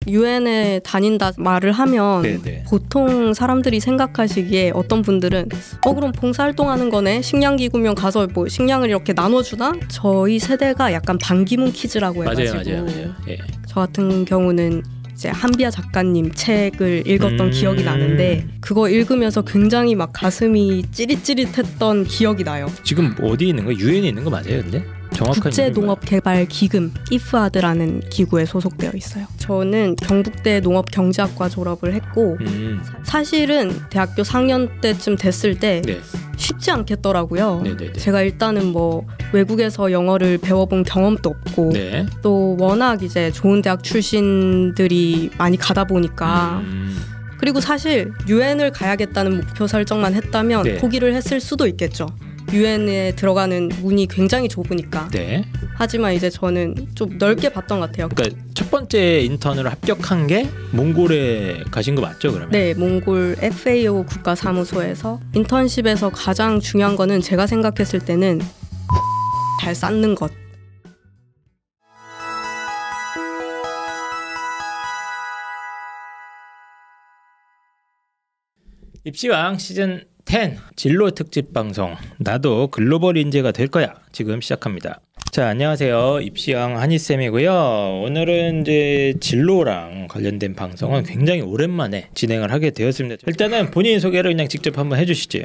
유엔에 다닌다 말을 하면 네네. 보통 사람들이 생각하시기에 어떤 분들은 그럼 봉사활동하는 거네, 식량기구면 가서 뭐 식량을 이렇게 나눠주나? 저희 세대가 약간 반기문 키즈라고 해가지고 맞아요. 예. 저 같은 경우는 이제 한비아 작가님 책을 읽었던 기억이 나는데 그거 읽으면서 굉장히 막 가슴이 찌릿찌릿했던 기억이 나요. 지금 어디 있는 거? 유엔에 있는 거 맞아요, 근데? 정확한 국제농업개발기금 IFAD라는 기구에 소속되어 있어요. 저는 경북대 농업경제학과 졸업을 했고 사실은 대학교 4학년 때쯤 됐을 때 네. 쉽지 않겠더라고요. 네네네. 제가 일단은 뭐 외국에서 영어를 배워본 경험도 없고 네. 또 워낙 이제 좋은 대학 출신들이 많이 가다 보니까 그리고 사실 유엔을 가야겠다는 목표 설정만 했다면 네. 포기를 했을 수도 있겠죠. 유엔에 들어가는 문이 굉장히 좁으니까. 네. 하지만 이제 저는 좀 넓게 봤던 것 같아요. 그러니까 첫 번째 인턴으로 합격한 게 몽골에 가신 거 맞죠, 그러면? 네, 몽골 FAO 국가사무소에서 인턴십에서 가장 중요한 거는 제가 생각했을 때는 잘 쌓는 것. 입시왕 시즌 10 진로 특집 방송 나도 글로벌 인재가 될 거야 지금 시작합니다. 자, 안녕하세요. 입시왕 한희쌤이고요. 오늘은 이제 진로랑 관련된 방송은 굉장히 오랜만에 진행을 하게 되었습니다. 일단은 본인 소개를 그냥 직접 한번 해주시죠.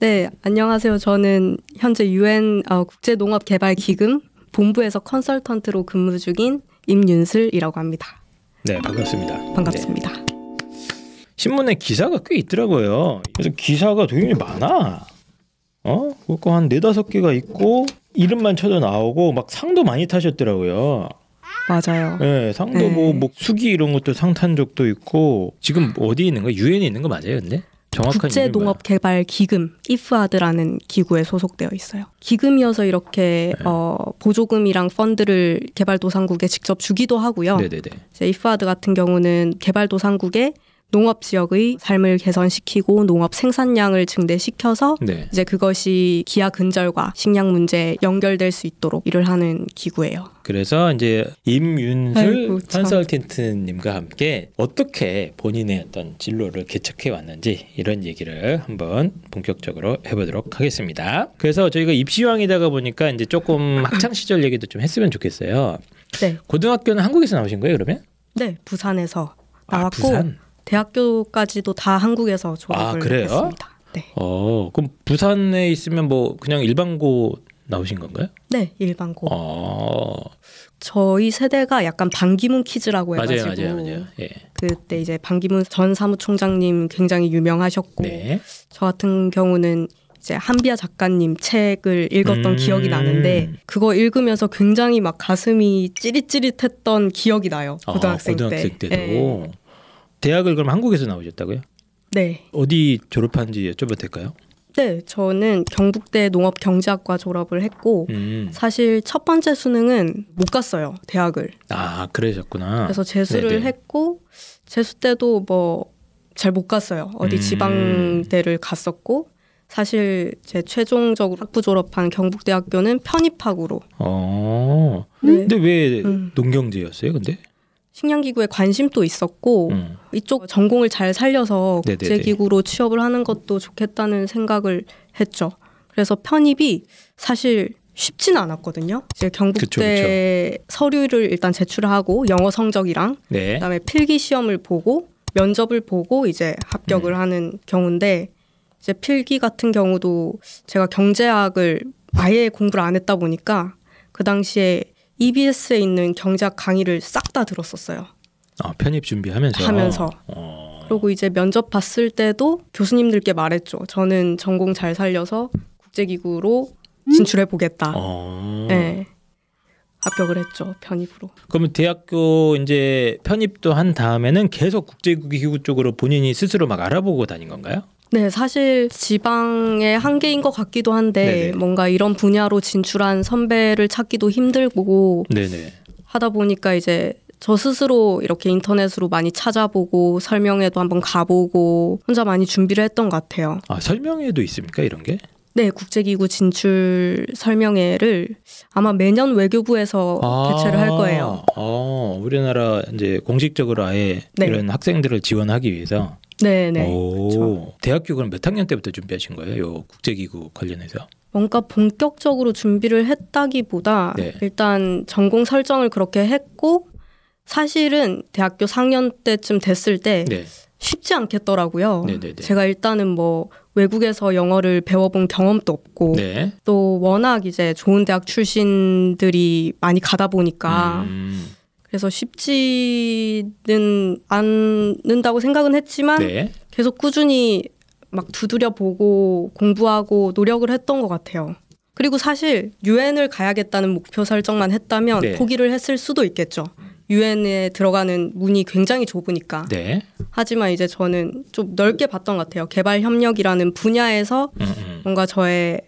네, 안녕하세요. 저는 현재 유엔 국제농업개발기금 본부에서 컨설턴트로 근무 중인 임윤슬이라고 합니다. 네, 반갑습니다. 반갑습니다. 네. 신문에 기사가 꽤 있더라고요. 그래서 기사가 되게 많아. 그거 한 4-5개가 있고 이름만 쳐도 나오고 막 상도 많이 타셨더라고요. 맞아요. 네, 상도 네. 뭐 수기 이런 것도 상 탄 적도 있고. 지금 어디 있는 거예요? 유엔에 있는 거 맞아요, 근데? 정확한 국제농업개발기금 IFAD라는 기구에 소속되어 있어요. 기금이어서 이렇게 네. 보조금이랑 펀드를 개발도상국에 직접 주기도 하고요. 네네네. 이제 IFAD 같은 경우는 개발도상국에 농업 지역의 삶을 개선시키고 농업 생산량을 증대시켜서 네. 이제 그것이 기아 근절과 식량 문제에 연결될 수 있도록 일을 하는 기구예요. 그래서 이제 임윤슬 아이고, 참. 컨설턴트님과 함께 어떻게 본인의 어떤 진로를 개척해 왔는지 이런 얘기를 한번 본격적으로 해보도록 하겠습니다. 그래서 저희가 입시왕이다가 보니까 이제 조금 학창 시절 얘기도 좀 했으면 좋겠어요. 네. 고등학교는 한국에서 나오신 거예요, 그러면? 네, 부산에서 나왔고 부산? 대학교까지도 다 한국에서 졸업을 그래요? 했습니다. 네. 그럼 부산에 있으면 뭐 그냥 일반고 나오신 건가요? 네, 일반고. 저희 세대가 약간 반기문 키즈라고 해가지고 맞아요. 예. 그때 이제 반기문 전 사무총장님 굉장히 유명하셨고 네. 저 같은 경우는 이제 한비아 작가님 책을 읽었던 기억이 나는데 그거 읽으면서 굉장히 막 가슴이 찌릿찌릿했던 기억이 나요. 고등학생 때. 고등학생 때도. 네. 대학을 그럼 한국에서 나오셨다고요? 네. 어디 졸업한지 여쭤봐도 될까요? 네, 저는 경북대 농업경제학과 졸업을 했고 사실 첫 번째 수능은 못 갔어요, 대학을. 그러셨구나. 그래서 재수를 네네. 했고 재수 때도 뭐 잘 못 갔어요. 어디 지방대를 갔었고 사실 제 최종적으로 학부 졸업한 경북대학교는 편입학으로. 네. 근데 왜 농경제였어요, 근데? 식량기구에 관심도 있었고 이쪽 전공을 잘 살려서 네네네. 국제기구로 취업을 하는 것도 좋겠다는 생각을 했죠. 그래서 편입이 사실 쉽지는 않았거든요. 이제 경북대 그쵸. 서류를 일단 제출하고 영어 성적이랑 네. 그다음에 필기 시험을 보고 면접을 보고 이제 합격을 하는 경우인데 이제 필기 같은 경우도 제가 경제학을 아예 공부를 안 했다 보니까 그 당시에 EBS에 있는 경제학 강의를 싹 다 들었었어요. 편입 준비하면서. 그리고 이제 면접 봤을 때도 교수님들께 말했죠. 저는 전공 잘 살려서 국제기구로 진출해 보겠다. 네. 합격을 했죠. 편입으로. 그러면 대학교 이제 편입도 한 다음에는 계속 국제기구 쪽으로 본인이 스스로 막 알아보고 다닌 건가요? 네, 사실 지방의 한계인 것 같기도 한데 네네. 뭔가 이런 분야로 진출한 선배를 찾기도 힘들고 네네. 하다 보니까 이제 저 스스로 이렇게 인터넷으로 많이 찾아보고 설명회도 한번 가보고 혼자 많이 준비를 했던 것 같아요. 설명회도 있습니까, 이런 게? 네, 국제기구 진출 설명회를 아마 매년 외교부에서 개최를 할 거예요. 우리나라 이제 공식적으로 아예 네. 이런 학생들을 지원하기 위해서. 네네. 그렇죠. 대학교 그럼 몇 학년 때부터 준비하신 거예요? 요 국제기구 관련해서? 뭔가 본격적으로 준비를 했다기보다 네. 일단 전공 설정을 그렇게 했고 사실은 대학교 4학년 때쯤 됐을 때 네. 쉽지 않겠더라고요. 네네네. 제가 일단은 뭐 외국에서 영어를 배워본 경험도 없고 네. 또 워낙 이제 좋은 대학 출신들이 많이 가다 보니까 그래서 쉽지는 않는다고 생각은 했지만 네. 계속 꾸준히 막 두드려 보고 공부하고 노력을 했던 것 같아요. 그리고 사실 유엔을 가야겠다는 목표 설정만 했다면 네. 포기를 했을 수도 있겠죠. 유엔에 들어가는 문이 굉장히 좁으니까. 네. 하지만 이제 저는 좀 넓게 봤던 것 같아요. 개발 협력이라는 분야에서 뭔가 저의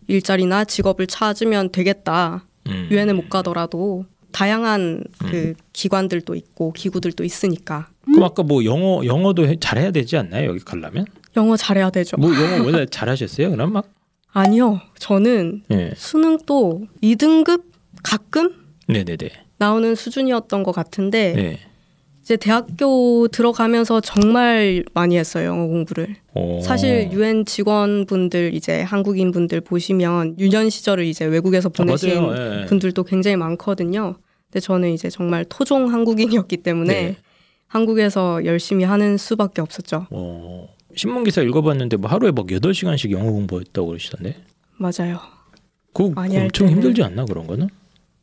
일자리나 직업을 찾으면 되겠다. 유엔에 못 가더라도 다양한 그 기관들도 있고 기구들도 있으니까. 그럼 아까 뭐 영어도 잘해야 되지 않나요? 여기 가려면? 영어 잘해야 되죠. 뭐 영어 원래 잘하셨어요? 그럼 막? 아니요. 저는 네. 수능도 2등급 가끔 네네네. 나오는 수준이었던 것 같은데 네. 이제 대학교 들어가면서 정말 많이 했어요. 영어 공부를. 사실 유엔 직원분들 이제 한국인 분들 보시면 유년 시절을 이제 외국에서 보내신 맞아요. 분들도 굉장히 많거든요. 근데 저는 이제 정말 토종 한국인이었기 때문에 네. 한국에서 열심히 하는 수밖에 없었죠. 신문 기사 읽어봤는데 뭐 하루에 막 8시간씩 영어 공부했다고 그러시던데. 맞아요. 그거 많이 할 엄청 때는- 힘들지 않나 그런 거는?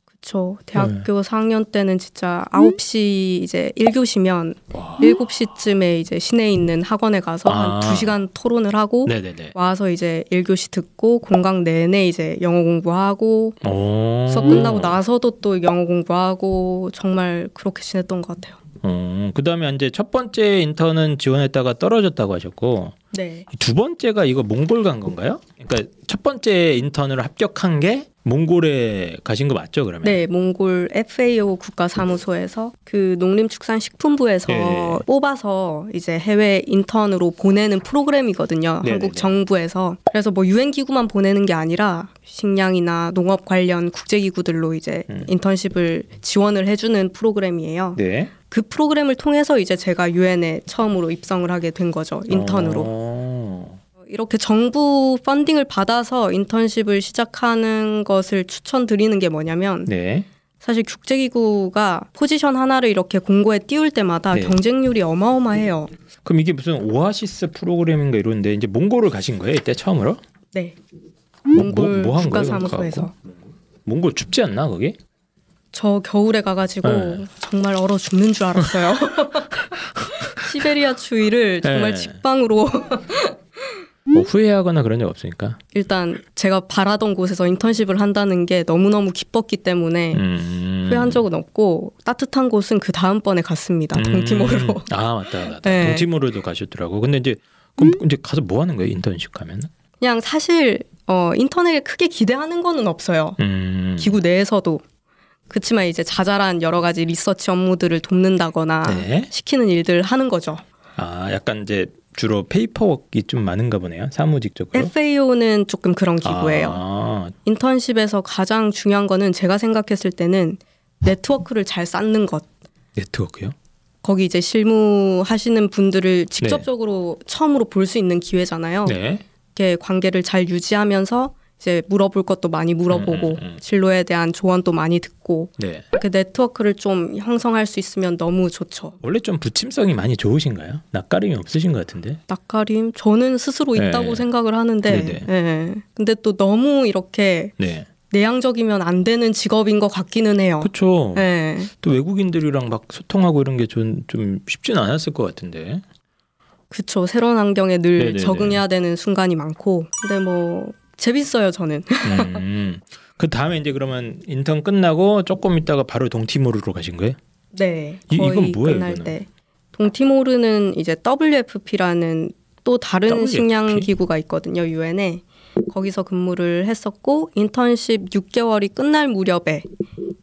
그렇죠. 대학교 4학년 때는 진짜 9시 이제 1교시면 7시쯤에 이제 시내에 있는 학원에 가서 한 2시간 토론을 하고 네네네. 와서 이제 1교시 듣고 공강 내내 이제 영어 공부하고 수업 끝나고 나서도 또 영어 공부하고 정말 그렇게 지냈던 것 같아요. 그다음에 이제 첫 번째 인턴은 지원했다가 떨어졌다고 하셨고 네. 두 번째가 이거 몽골 간 건가요? 그러니까 첫 번째 인턴으로 합격한 게 몽골에 가신 거 맞죠, 그러면? 네, 몽골 FAO 국가사무소에서 그 농림축산식품부에서 네. 뽑아서 이제 해외 인턴으로 보내는 프로그램이거든요. 네네네. 한국 정부에서. 그래서 뭐 유엔 기구만 보내는 게 아니라 식량이나 농업 관련 국제기구들로 이제 인턴십을 지원을 해주는 프로그램이에요. 네. 그 프로그램을 통해서 이제 제가 유엔에 처음으로 입성을 하게 된 거죠. 인턴으로. 이렇게 정부 펀딩을 받아서 인턴십을 시작하는 것을 추천드리는 게 뭐냐면 네. 사실 국제기구가 포지션 하나를 이렇게 공고에 띄울 때마다 네. 경쟁률이 어마어마해요. 그럼 이게 무슨 오아시스 프로그램인가 이런데 이제 몽골을 가신 거예요, 이때 처음으로? 네. 몽골 뭐 한 거예요, 국가사무소에서. 몽골 춥지 않나 거기? 저 겨울에 가가지고 네. 정말 얼어 죽는 줄 알았어요. 시베리아 추위를 정말 네. 직방으로 뭐 후회하거나 그런 적 없으니까. 일단 제가 바라던 곳에서 인턴십을 한다는 게 너무너무 기뻤기 때문에 후회한 적은 없고 따뜻한 곳은 그 다음번에 갔습니다. 동티모르로. 아 맞다. 네. 동티모르도 가셨더라고. 근데 이제 그럼 이제 가서 뭐 하는 거예요, 인턴십 가면? 그냥 사실 인턴에게 크게 기대하는 거는 없어요. 기구 내에서도. 그렇지만 이제 자잘한 여러 가지 리서치 업무들을 돕는다거나 네. 시키는 일들 하는 거죠. 아 약간 이제 주로 페이퍼워크가 좀 많은가 보네요. 사무직적으로. FAO는 조금 그런 기구예요. 아, 인턴십에서 가장 중요한 거는 제가 생각했을 때는 네트워크를 잘 쌓는 것. 네트워크요? 거기 이제 실무하시는 분들을 직접적으로 처음으로 볼 수 있는 기회잖아요. 네. 이렇게 관계를 잘 유지하면서 이제 물어볼 것도 많이 물어보고 진로에 대한 조언도 많이 듣고 네. 이렇게 네트워크를 좀 형성할 수 있으면 너무 좋죠. 원래 좀 부침성이 많이 좋으신가요? 낯가림이 없으신 것 같은데. 낯가림? 저는 스스로 네. 있다고 생각을 하는데 네네. 예. 근데 또 너무 이렇게 네. 내향적이면 안 되는 직업인 것 같기는 해요. 그렇죠. 예. 또 외국인들이랑 막 소통하고 이런 게 좀 쉽지는 않았을 것 같은데. 그쵸. 새로운 환경에 늘 네네네. 적응해야 되는 순간이 많고 근데 뭐 재밌어요 저는. 그 다음에 이제 그러면 인턴 끝나고 조금 있다가 바로 동티모르로 가신 거예요? 네. 이건 거의 뭐예요, 끝날 이거는? 때. 동티모르는 이제 WFP라는 또 다른 WFP? 식량 기구가 있거든요. 유엔에. 거기서 근무를 했었고 인턴십 6개월이 끝날 무렵에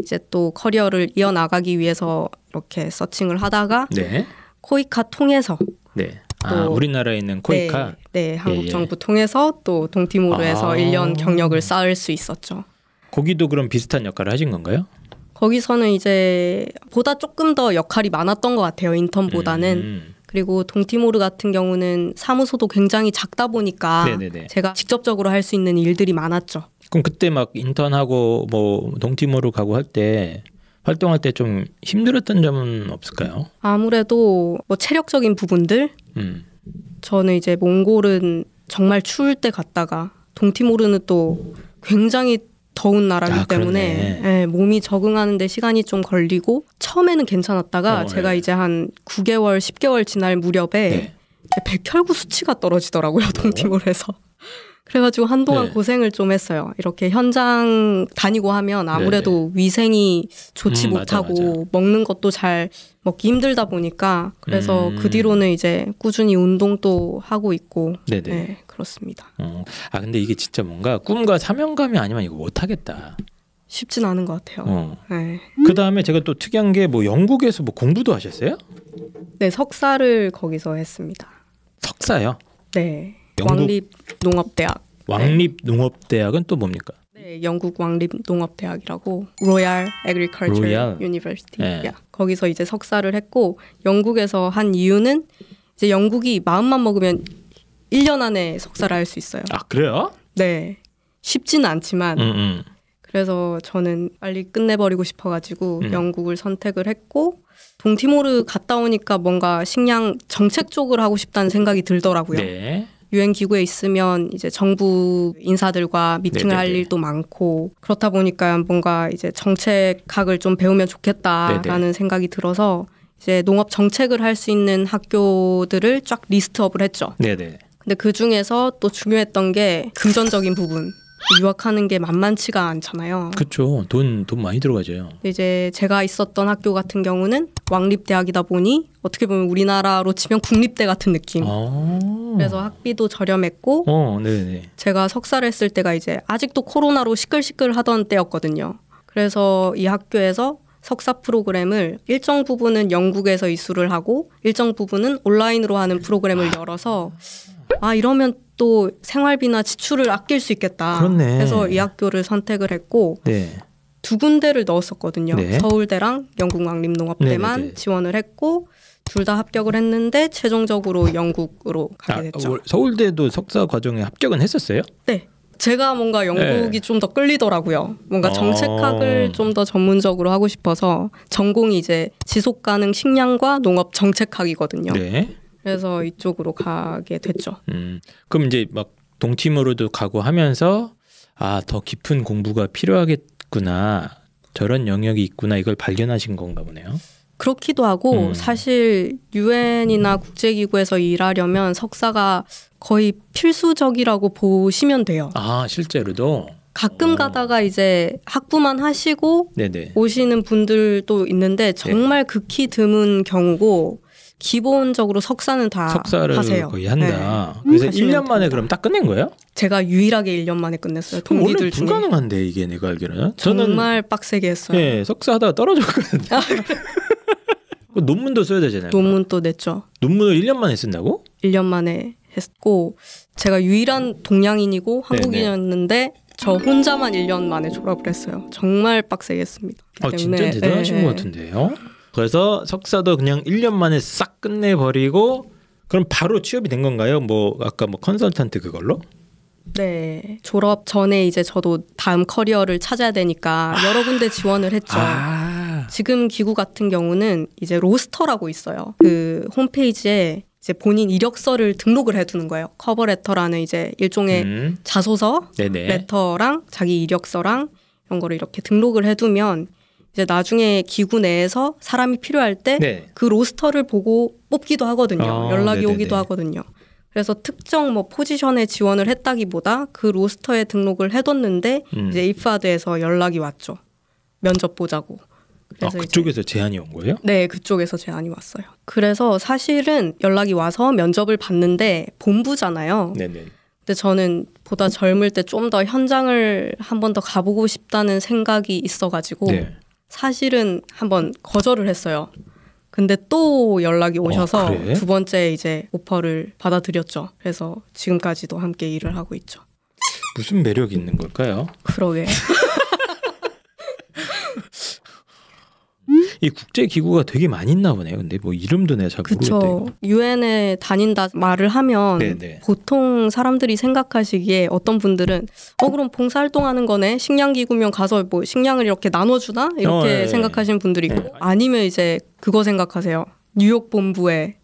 이제 또 커리어를 이어나가기 위해서 이렇게 서칭을 하다가 네. 코이카 통해서 네. 또 우리나라에 있는 코이카. 네, 한국 정부 통해서 또 동티모르에서 1년 경력을 쌓을 수 있었죠. 거기도 그럼 비슷한 역할을 하신 건가요? 거기서는 이제 보다 조금 더 역할이 많았던 것 같아요. 인턴보다는. 그리고 동티모르 같은 경우는 사무소도 굉장히 작다 보니까 네네네. 제가 직접적으로 할 수 있는 일들이 많았죠. 그럼 그때 막 인턴하고 뭐 동티모르 가고 할 때 활동할 때 좀 힘들었던 점은 없을까요? 아무래도 뭐 체력적인 부분들 저는 이제 몽골은 정말 추울 때 갔다가 동티모르는 또 굉장히 더운 나라이기 때문에 네, 몸이 적응하는 데 시간이 좀 걸리고 처음에는 괜찮았다가 제가 이제 한 9개월, 10개월 지날 무렵에 백혈구 수치가 떨어지더라고요. 동티모르에서. 그래가지고 한동안 고생을 좀 했어요. 이렇게 현장 다니고 하면 아무래도 위생이 좋지 못하고 맞아. 먹는 것도 잘 먹기 힘들다 보니까 그래서 그 뒤로는 이제 꾸준히 운동도 하고 있고 네, 그렇습니다. 근데 이게 진짜 뭔가 꿈과 사명감이 아니면 이거 못하겠다. 쉽진 않은 것 같아요. 네. 그 다음에 제가 또 특이한 게 뭐 영국에서 뭐 공부도 하셨어요? 네, 석사를 거기서 했습니다. 석사요? 네. 왕립농업대학. 왕립농업대학은 또 뭡니까? 네, 영국 왕립농업대학이라고 로얄 애그리컬처 유니버시티. 거기서 이제 석사를 했고 영국에서 한 이유는 이제 영국이 마음만 먹으면 1년 안에 석사를 할 수 있어요. 아, 그래요? 네. 쉽지는 않지만 그래서 저는 빨리 끝내버리고 싶어가지고 영국을 선택을 했고 동티모르 갔다 오니까 뭔가 식량 정책 쪽을 하고 싶다는 생각이 들더라고요. 네. 유엔 기구에 있으면 이제 정부 인사들과 미팅을 할 일도 많고 그렇다 보니까 뭔가 이제 정책학을 좀 배우면 좋겠다라는 생각이 들어서 이제 농업 정책을 할 수 있는 학교들을 쫙 리스트업을 했죠. 네네. 근데 그 중에서 또 중요했던 게 금전적인 부분. 유학하는 게 만만치가 않잖아요. 그렇죠. 돈 많이 들어가죠. 이제 제가 있었던 학교 같은 경우는 왕립대학이다 보니 어떻게 보면 우리나라로 치면 국립대 같은 느낌. 그래서 학비도 저렴했고 제가 석사를 했을 때가 이제 아직도 코로나로 시끌시끌하던 때였거든요. 그래서 이 학교에서 석사 프로그램을 일정 부분은 영국에서 이수를 하고 일정 부분은 온라인으로 하는 프로그램을 열어서 이러면 또 생활비나 지출을 아낄 수 있겠다. 그렇네. 그래서 이 학교를 선택을 했고 두 군데를 넣었었거든요. 서울대랑 영국왕립농업대만 지원을 했고 둘 다 합격을 했는데 최종적으로 영국으로 가게 됐죠. 서울대도 석사 과정에 합격은 했었어요? 네. 제가 뭔가 영국이 좀 더 끌리더라고요. 뭔가 정책학을 좀 더 전문적으로 하고 싶어서 전공이 이제 지속가능 식량과 농업 정책학이거든요. 네. 그래서 이쪽으로 가게 됐죠. 그럼 이제 막 동티모르도 가고 하면서 더 깊은 공부가 필요하겠구나. 저런 영역이 있구나. 이걸 발견하신 건가 보네요. 그렇기도 하고 사실 유엔이나 국제기구에서 일하려면 석사가 거의 필수적이라고 보시면 돼요. 실제로도? 가끔 가다가 이제 학부만 하시고 오시는 분들도 있는데 정말 극히 드문 경우고 기본적으로 석사는 다 석사를 하세요. 거의 한다. 그래서 1년 만에 그럼 딱 끝낸 거예요? 제가 유일하게 1년 만에 끝냈어요. 동기들 원래 중에. 불가능한데 이게 내가 알기로는. 정말 빡세게 했어요. 네, 석사하다가 떨어졌거든요. 논문도 써야 되잖아요. 논문도 냈죠. 논문을 1년 만에 쓴다고? 1년 만에 했고 제가 유일한 동양인이고 한국인이었는데 저 혼자만 1년 만에 졸업을 했어요. 정말 빡세게 했습니다. 진짜 대단하신 것 같은데요? 그래서 석사도 그냥 1년 만에 싹 끝내버리고 그럼 바로 취업이 된 건가요? 뭐 아까 뭐 컨설턴트 그걸로? 네. 졸업 전에 이제 저도 다음 커리어를 찾아야 되니까 여러 군데 지원을 했죠. 지금 기구 같은 경우는 이제 로스터라고 있어요. 그 홈페이지에 이제 본인 이력서를 등록을 해두는 거예요. 커버레터라는 이제 일종의 자소서 레터랑 자기 이력서랑 이런 거를 이렇게 등록을 해두면 이제 나중에 기구 내에서 사람이 필요할 때 그 로스터를 보고 뽑기도 하거든요. 연락이 오기도 하거든요. 그래서 특정 뭐 포지션에 지원을 했다기보다 그 로스터에 등록을 해뒀는데 이제 이프아드에서 연락이 왔죠. 면접 보자고. 그래서 그쪽에서 제안이 온 거예요? 네, 그쪽에서 제안이 왔어요. 그래서 사실은 연락이 와서 면접을 봤는데 본부잖아요. 네네. 근데 저는 보다 젊을 때 좀 더 현장을 한 번 더 가보고 싶다는 생각이 있어가지고 사실은 한번 거절을 했어요. 근데 또 연락이 오셔서 그래? 두 번째 이제 오퍼를 받아들였죠. 그래서 지금까지도 함께 일을 하고 있죠. 무슨 매력이 있는 걸까요? 그러게. 이 국제 기구가 되게 많이 있나 보네요. 근데 뭐 이름도 내가 잘 그쵸. 모르겠대요. 유엔에 다닌다 말을 하면 네네. 보통 사람들이 생각하시기에 어떤 분들은 그럼 봉사활동하는 거네. 식량기구면 가서 뭐 식량을 이렇게 나눠주나? 이렇게 네. 생각하시는 분들이 있고 네. 아니면 이제 그거 생각하세요. 뉴욕 본부에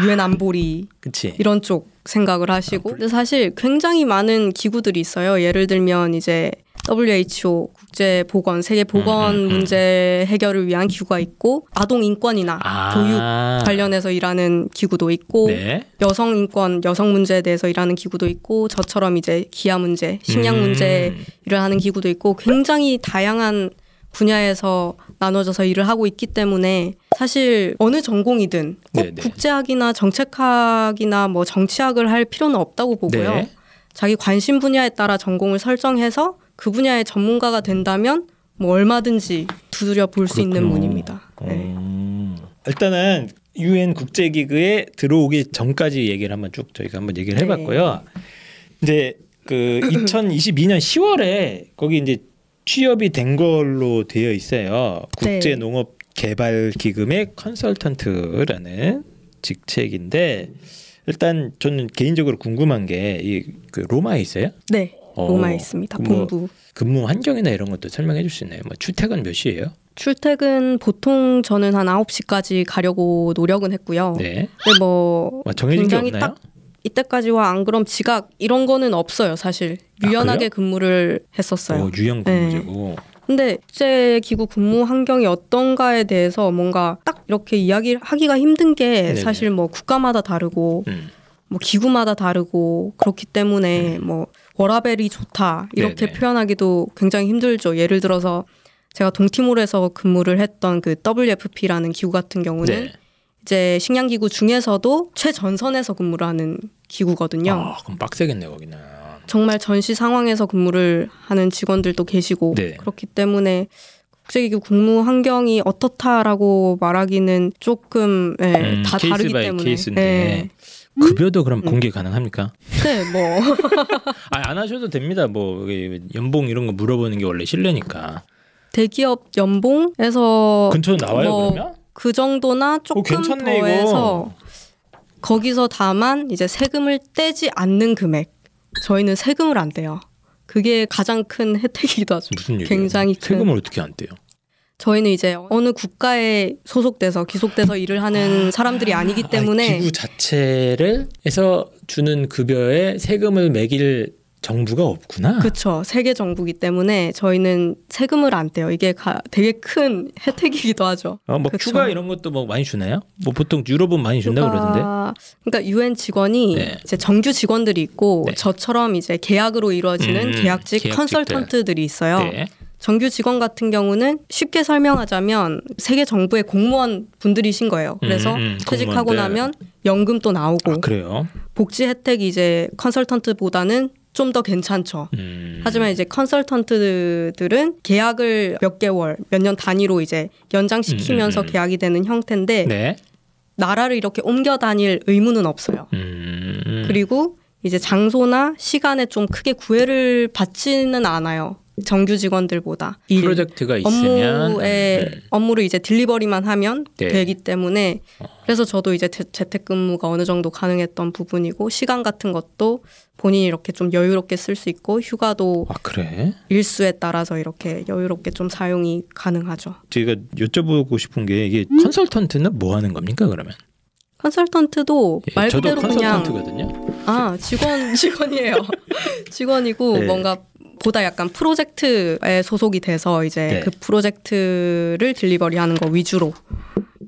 유엔 안보리 그치. 이런 쪽 생각을 하시고 근데 사실 굉장히 많은 기구들이 있어요. 예를 들면 이제 WHO 국제보건 세계보건 문제 해결을 위한 기구가 있고 아동 인권이나 교육 관련해서 일하는 기구도 있고 네. 여성 인권, 여성 문제에 대해서 일하는 기구도 있고 저처럼 이제 기아 문제, 식량 문제 일을 하는 기구도 있고 굉장히 다양한 분야에서 나눠져서 일을 하고 있기 때문에 사실 어느 전공이든 꼭 네네. 국제학이나 정책학이나 뭐 정치학을 할 필요는 없다고 보고요. 네. 자기 관심 분야에 따라 전공을 설정해서 그 분야의 전문가가 된다면 뭐 얼마든지 두드려 볼 수 있는 그렇구나. 문입니다. 네. 일단은 유엔 국제기구에 들어오기 전까지 얘기를 한번 쭉 저희가 한번 얘기를 해봤고요. 이제 그 2022년 10월에 거기 이제 취업이 된 걸로 되어 있어요. 국제농업개발기금의 컨설턴트라는 직책인데 일단 저는 개인적으로 궁금한 게 이 그 로마에 있어요? 네, 로마에 있습니다. 본부. 근무 환경이나 이런 것도 설명해 줄 수 있나요? 뭐 출퇴근 몇 시예요? 출퇴근 보통 저는 한 9시까지 가려고 노력은 했고요. 네. 근데 뭐 정해진 게 굉장히 없나요? 딱 이때까지와 안 그럼 지각 이런 거는 없어요. 사실 유연하게 근무를 했었어요. 유연 근무제고. 근데 국제기구 근무 환경이 어떤가에 대해서 뭔가 딱 이렇게 이야기하기가 힘든 게 네네. 사실 뭐 국가마다 다르고 뭐 기구마다 다르고 그렇기 때문에 뭐 워라밸이 좋다 이렇게 네네. 표현하기도 굉장히 힘들죠. 예를 들어서 제가 동티모르에서 근무를 했던 그 WFP라는 기구 같은 경우는 네. 이제 식량기구 중에서도 최전선에서 근무를 하는 기구거든요. 그럼 빡세겠네 거기는. 정말 전시 상황에서 근무를 하는 직원들도 계시고 네. 그렇기 때문에 국제기구 근무 환경이 어떻다라고 말하기는 조금 다 케이스 다르기 바이 때문에 케이스인데 급여도 그럼 공개 가능합니까? 네, 뭐 안 하셔도 됩니다. 뭐 연봉 이런 거 물어보는 게 원래 실례니까. 대기업 연봉에서 근처 나와요 그러면? 그 정도나 조금 괜찮네, 더 이거. 해서 거기서 다만 이제 세금을 떼지 않는 금액. 저희는 세금을 안 떼요. 그게 가장 큰 혜택이기도 하죠. 무슨 얘기예요? 굉장히 큰. 세금을 어떻게 안 떼요? 저희는 이제 어느 국가에 소속돼서 귀속돼서 일을 하는 사람들이 아니기 때문에 기구 자체를 해서 주는 급여에 세금을 매길 정부가 없구나. 그렇죠. 세계 정부기 때문에 저희는 세금을 안 떼요. 이게 되게 큰 혜택이기도 하죠. 뭐 그쵸. 휴가 이런 것도 뭐 많이 주나요? 뭐 보통 유럽은 많이 준다고 그러던데. 그러니까 유엔 직원이 네. 이제 정규 직원들이 있고 네. 저처럼 이제 계약으로 이루어지는 계약직 계약직들. 컨설턴트들이 있어요. 네. 정규 직원 같은 경우는 쉽게 설명하자면 세계 정부의 공무원 분들이신 거예요. 그래서 퇴직하고 공무원들. 나면 연금도 나오고 그래요. 복지 혜택이 이제 컨설턴트보다는 좀 더 괜찮죠. 하지만 이제 컨설턴트들은 계약을 몇 개월, 몇 년 단위로 이제 연장시키면서 계약이 되는 형태인데 네. 나라를 이렇게 옮겨 다닐 의무는 없어요. 그리고 이제 장소나 시간에 좀 크게 구애를 받지는 않아요. 정규 직원들보다 프로젝트가 있으면 업무를 이제 딜리버리만 하면 네. 되기 때문에 그래서 저도 이제 재택근무가 어느 정도 가능했던 부분이고 시간 같은 것도 본인이 이렇게 좀 여유롭게 쓸 수 있고 휴가도 그래? 일수에 따라서 이렇게 여유롭게 좀 사용이 가능하죠. 제가 여쭤보고 싶은 게 이게 컨설턴트는 뭐 하는 겁니까 그러면? 컨설턴트도 말 저도 그대로 그냥 컨설턴트거든요. 직원이에요. 직원이고 네. 뭔가 보다 약간 프로젝트에 소속이 돼서 이제 네. 그 프로젝트를 딜리버리하는 거 위주로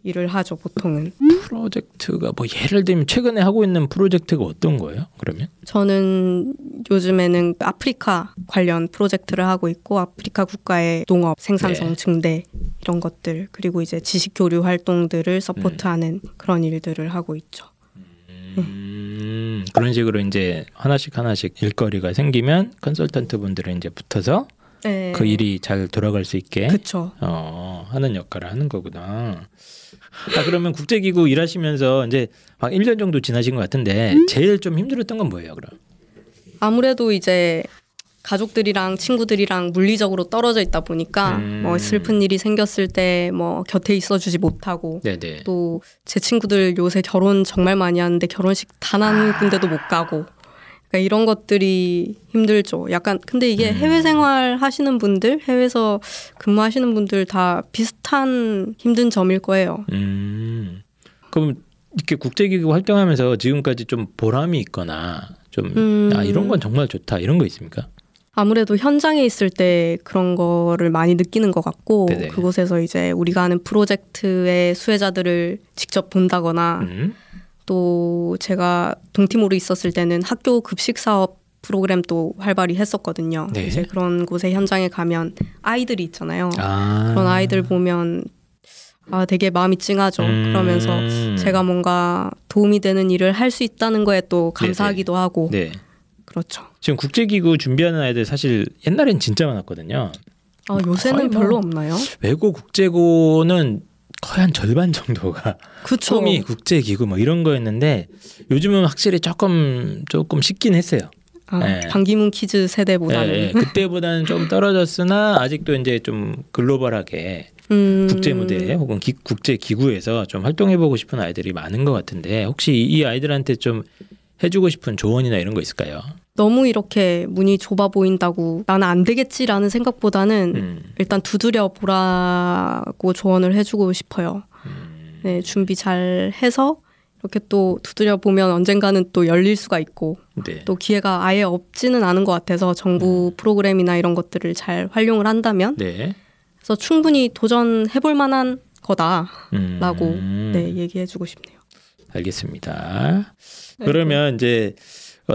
일을 하죠 보통은. 프로젝트가 뭐 예를 들면 최근에 하고 있는 프로젝트가 어떤 거예요? 그러면? 저는 요즘에는 아프리카 관련 프로젝트를 하고 있고 아프리카 국가의 농업 생산성 네. 증대 이런 것들 그리고 이제 지식 교류 활동들을 서포트하는 그런 일들을 하고 있죠. 그런 식으로 이제 하나씩 일거리가 생기면 컨설턴트 분들은 이제 붙어서 네. 그 일이 잘 돌아갈 수 있게 그쵸. 하는 역할을 하는 거구나. 그러면 국제기구 일하시면서 이제 막 1년 정도 지나신 것 같은데 제일 좀 힘들었던 건 뭐예요, 그럼? 아무래도 이제 가족들이랑 친구들이랑 물리적으로 떨어져 있다 보니까 뭐 슬픈 일이 생겼을 때 뭐 곁에 있어주지 못하고 네네. 또 제 친구들 요새 결혼 정말 많이 하는데 결혼식 단 한 군데도 못 가고 그러니까 이런 것들이 힘들죠. 약간 근데 이게 해외 생활 하시는 분들, 해외에서 근무하시는 분들 다 비슷한 힘든 점일 거예요. 그럼 이렇게 국제기구 활동하면서 지금까지 좀 보람이 있거나 좀 이런 건 정말 좋다 이런 거 있습니까? 아무래도 현장에 있을 때 그런 거를 많이 느끼는 것 같고 네네. 그곳에서 이제 우리가 하는 프로젝트의 수혜자들을 직접 본다거나 또 제가 동티모르 있었을 때는 학교 급식 사업 프로그램도 활발히 했었거든요. 네. 이제 그런 곳에 현장에 가면 아이들이 있잖아요. 아. 그런 아이들 보면 되게 마음이 찡하죠. 그러면서 제가 뭔가 도움이 되는 일을 할 수 있다는 거에 또 감사하기도 하고 네. 그렇죠. 지금 국제기구 준비하는 아이들 사실 옛날엔 진짜 많았거든요. 요새는 별로 없나요? 외국 국제고는 거의 한 절반 정도가 그쵸. 소미 국제기구 뭐 이런 거였는데 요즘은 확실히 조금 식긴 했어요. 네. 반기문 키즈 세대보다는 네, 그때보다는 좀 떨어졌으나 아직도 이제 좀 글로벌하게 국제 무대 혹은 국제 기구에서 좀 활동해보고 싶은 아이들이 많은 것 같은데 혹시 이 아이들한테 좀 해주고 싶은 조언이나 이런 거 있을까요? 너무 이렇게 문이 좁아 보인다고 나는 안 되겠지라는 생각보다는 일단 두드려 보라고 조언을 해주고 싶어요. 네, 준비 잘 해서 이렇게 또 두드려 보면 언젠가는 또 열릴 수가 있고 네. 또 기회가 아예 없지는 않은 것 같아서 정부 프로그램이나 이런 것들을 잘 활용을 한다면 네. 그래서 충분히 도전해볼 만한 거다라고 얘기해주고 싶네요. 알겠습니다. 그러면 이제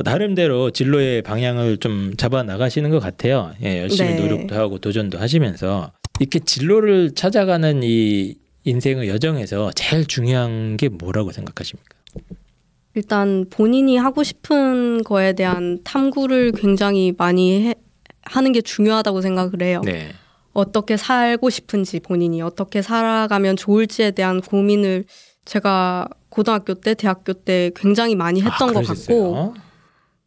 나름대로 진로의 방향을 좀 잡아 나가시는 것 같아요. 예, 열심히 노력도 하고 도전도 하시면서 이렇게 진로를 찾아가는 이 인생의 여정에서 제일 중요한 게 뭐라고 생각하십니까? 일단 본인이 하고 싶은 거에 대한 탐구를 굉장히 많이 하는 게 중요하다고 생각을 해요. 네. 어떻게 살고 싶은지 본인이 어떻게 살아가면 좋을지에 대한 고민을 제가 고등학교 때, 대학교 때 굉장히 많이 했던 것 같고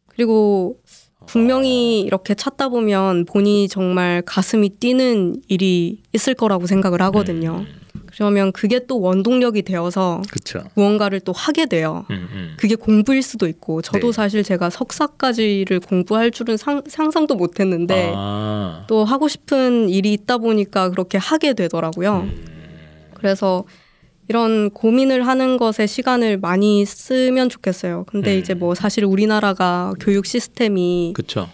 그리고 분명히 이렇게 찾다 보면 본인이 정말 가슴이 뛰는 일이 있을 거라고 생각을 하거든요. 그러면 그게 또 원동력이 되어서 그쵸. 무언가를 또 하게 돼요. 그게 공부일 수도 있고 저도 네. 사실 제가 석사까지를 공부할 줄은 상상도 못했는데 또 하고 싶은 일이 있다 보니까 그렇게 하게 되더라고요. 그래서 이런 고민을 하는 것에 시간을 많이 쓰면 좋겠어요. 근데 이제 뭐 사실 우리나라가 교육 시스템이 그쵸.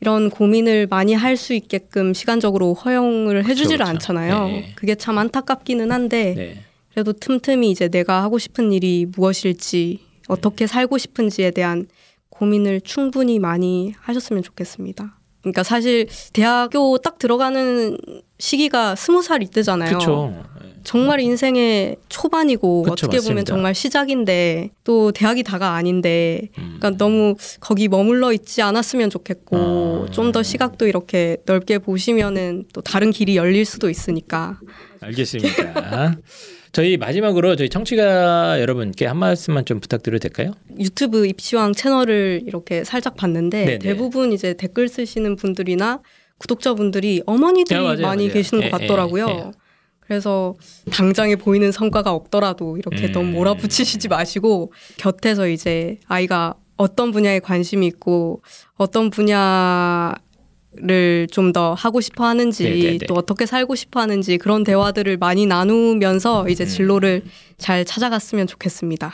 이런 고민을 많이 할 수 있게끔 시간적으로 허용을 해주지를 않잖아요. 네. 그게 참 안타깝기는 한데 네. 그래도 틈틈이 이제 내가 하고 싶은 일이 무엇일지 어떻게 살고 싶은지에 대한 고민을 충분히 많이 하셨으면 좋겠습니다. 그러니까 사실 대학교 딱 들어가는 시기가 20살 이때잖아요. 그쵸. 정말 인생의 초반이고 그쵸, 어떻게 보면 맞습니다. 정말 시작인데 또 대학이 다가 아닌데 그러니까 너무 거기 머물러 있지 않았으면 좋겠고 좀 더 시각도 이렇게 넓게 보시면은 또 다른 길이 열릴 수도 있으니까. 알겠습니다. 저희 마지막으로 저희 청취자 여러분께 한 말씀만 좀 부탁드려도 될까요? 유튜브 입시왕 채널을 이렇게 살짝 봤는데 네네. 대부분 이제 댓글 쓰시는 분들이나 구독자분들이 어머니들이 맞아요, 많이 맞아요. 계시는 것 같더라고요. 예. 그래서 당장에 보이는 성과가 없더라도 이렇게 너무 몰아붙이시지 마시고 곁에서 이제 아이가 어떤 분야에 관심이 있고 어떤 분야를 좀 더 하고 싶어 하는지 네네네. 또 어떻게 살고 싶어 하는지 그런 대화들을 많이 나누면서 이제 진로를 잘 찾아갔으면 좋겠습니다.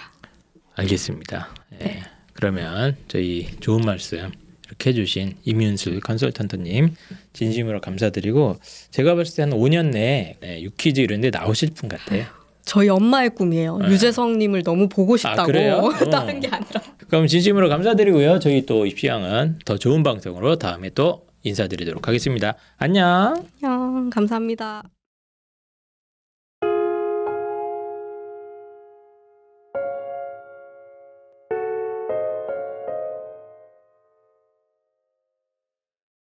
알겠습니다. 예. 그러면 저희 좋은 말씀 이렇게 해주신 임윤술 컨설턴트님 진심으로 감사드리고 제가 봤을 때 한 5년 내에 유퀴즈 이런 데 나오실 분 같아요. 저희 엄마의 꿈이에요. 유재성님을 너무 보고 싶다고. 그래요? 다른 게 아니라. 그럼 진심으로 감사드리고요. 저희 또 입시왕은 더 좋은 방송으로 다음에 또 인사드리도록 하겠습니다. 안녕. 안녕. 감사합니다.